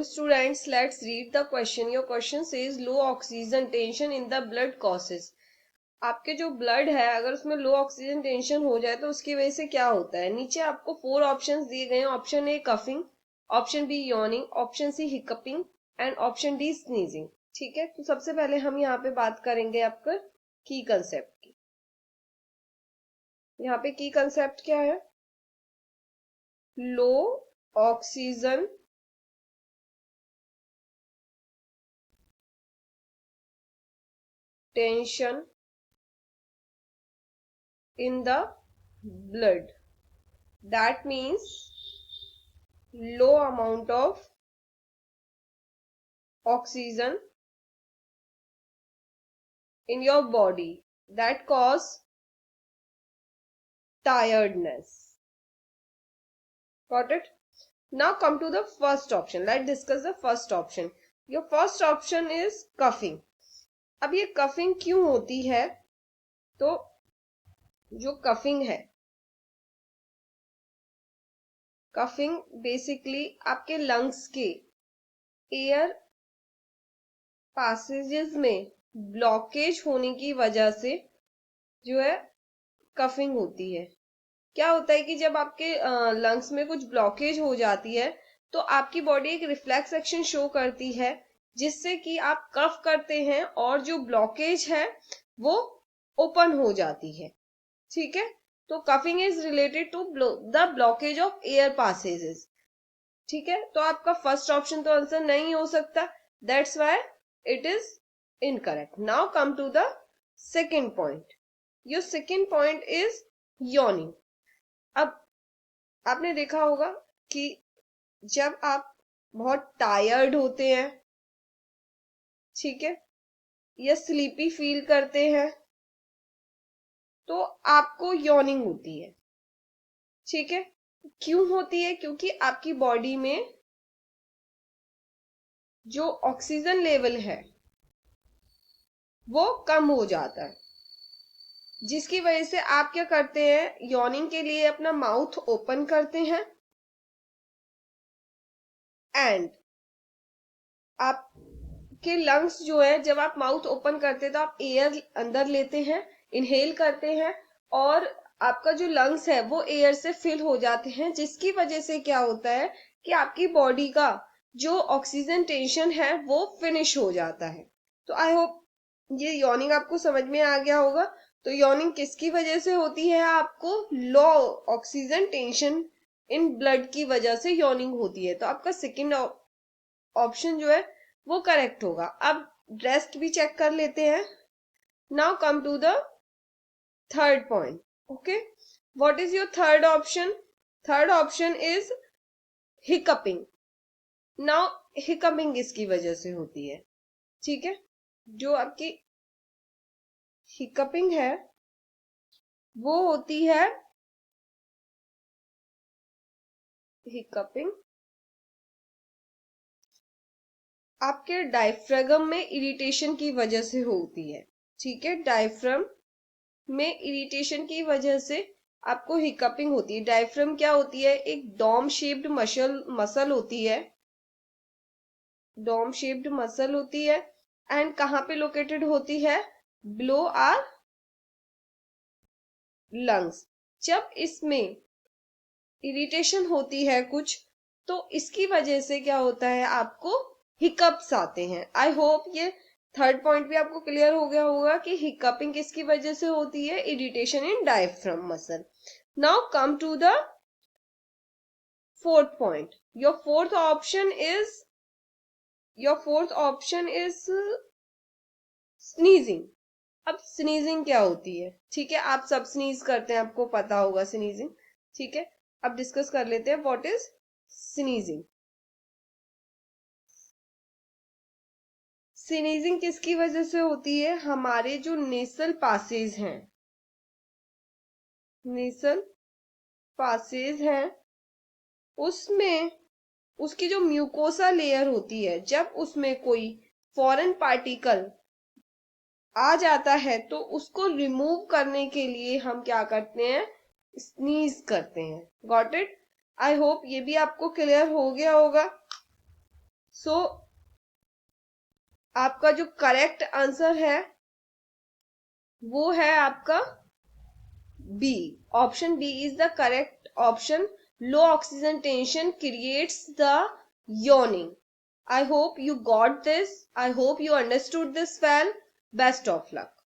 students, let's read the question. Your question says low oxygen tension in the blood causes. आपके जो blood है अगर उसमें लो oxygen tension हो जाए तो उसकी वजह से क्या होता है. नीचे आपको 4 ऑप्शंस दिए गए हैं. Option A coughing, option B yawning, option C hiccupping and option D sneezing. ठीक है, तो सबसे पहले हम यहाँ पे बात करेंगे आपका की कंसेप्ट की. यहाँ पे की कंसेप्ट क्या है? लो oxygen tension in the blood. That means low amount of oxygen in your body that cause tiredness. Got it? Now come to the first option. Let's discuss the first option. Your first option is coughing. अब ये coughing क्यों होती है? तो जो coughing है, coughing basically आपके lungs के एयर पासेजेस में ब्लॉकेज होने की वजह से जो है कफिंग होती है. क्या होता है कि जब आपके लंग्स में कुछ ब्लॉकेज हो जाती है तो आपकी बॉडी एक रिफ्लेक्स एक्शन शो करती है जिससे कि आप कफ करते हैं और जो ब्लॉकेज है वो ओपन हो जाती है. ठीक है, तो coughing is related to the blockage of air passages. ठीक है, तो आपका फर्स्ट ऑप्शन तो आंसर नहीं हो सकता. That's why it is incorrect. Now come to the second point. Your second point is yawning. अब आपने देखा होगा कि जब आप बहुत टायर्ड होते हैं, ठीक है, या स्लीपी फील करते हैं तो आपको यॉर्निंग होती है. ठीक है, क्यों होती है? क्योंकि आपकी बॉडी में जो ऑक्सीजन लेवल है वो कम हो जाता है जिसकी वजह से आप क्या करते हैं, यॉर्निंग के लिए अपना माउथ ओपन करते हैं एंड आपके लंग्स जो है, जब आप माउथ ओपन करते हैं तो आप एयर अंदर लेते हैं, इनहेल करते हैं और आपका जो लंग्स है वो एयर से फिल हो जाते हैं जिसकी वजह से क्या होता है कि आपकी बॉडी का जो ऑक्सीजन टेंशन है वो फिनिश हो जाता है. तो आई होप ये यॉर्निंग आपको समझ में आ गया होगा. तो यॉर्निंग किसकी वजह से होती है? आपको लो ऑक्सीजन टेंशन इन ब्लड की वजह से यॉर्निंग होती है. तो आपका सेकंड ऑप्शन जो है वो करेक्ट होगा. अब रेस्ट भी चेक कर लेते हैं. Now come to the third point. Okay, what is your third option? Third option is hiccupping. Now hiccupping किसकी वजह से होती है? ठीक है, जो आपकी हिकअपिंग है वो होती है, हिकअपिंग आपके डायफ्रागम में इरिटेशन की वजह से होती है. ठीक है, डायफ्राम में इरिटेशन की वजह से आपको हिकअपिंग होती है. डायफ्राम क्या होती है? एक डोम शेप्ड मसल होती है. डोम शेप्ड मसल होती है एंड कहां पे लोकेटेड होती है? Below our lungs. जब इसमें इरिटेशन होती है कुछ तो इसकी वजह से क्या होता है, आपको हिकअप्स आते हैं. आई होप ये थर्ड पॉइंट भी आपको क्लियर हो गया होगा कि हिकअपिंग किसकी वजह से होती है? Irritation in diaphragm muscle. Now come to the fourth point. Your fourth option is sneezing. अब स्नीजिंग क्या होती है? ठीक है, आप सब स्नीज करते हैं, आपको पता होगा स्नीजिंग. ठीक है, अब डिस्कस कर लेते हैं व्हाट इज स्नीजिंग. स्नीजिंग किसकी वजह से होती है? हमारे जो नेसल पासेज हैं, नेसल पासेज हैं उसमें उसकी जो म्यूकोसा लेयर होती है, जब उसमें कोई फॉरेन पार्टिकल आ जाता है तो उसको रिमूव करने के लिए हम क्या करते हैं? स्नीज करते हैं. Got it? आई होप ये भी आपको क्लियर हो गया होगा. सो आपका जो करेक्ट आंसर है वो है आपका B. Option B is the correct option. Low oxygen tension creates the yawning. I hope you got this. I hope you understood this well. Best of luck.